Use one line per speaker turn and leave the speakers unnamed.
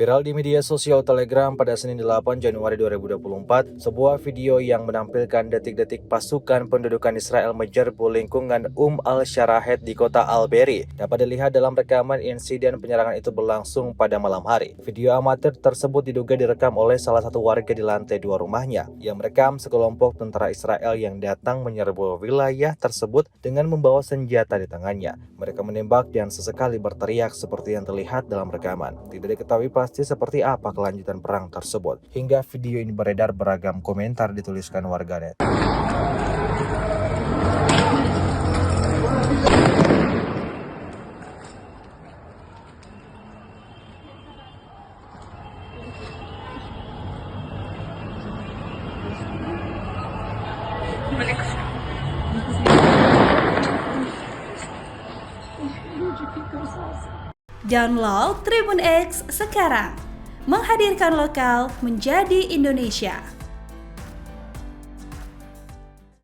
Viral di media sosial Telegram pada Senin 8 Januari 2024, sebuah video yang menampilkan detik-detik pasukan pendudukan Israel menyerbu lingkungan al-Sharahed di kota Al-Beri dapat dilihat dalam rekaman insiden penyerangan itu berlangsung pada malam hari. Video amatir tersebut diduga direkam oleh salah satu warga di lantai 2 rumahnya yang merekam sekelompok tentara Israel yang datang menyerbu wilayah tersebut dengan membawa senjata di tangannya. Mereka menembak dan sesekali berteriak seperti yang terlihat dalam rekaman. Tidak diketahui pasti seperti apa kelanjutan perang tersebut. Hingga video ini beredar, beragam komentar dituliskan warganet.
Download Tribun X sekarang, menghadirkan lokal menjadi Indonesia.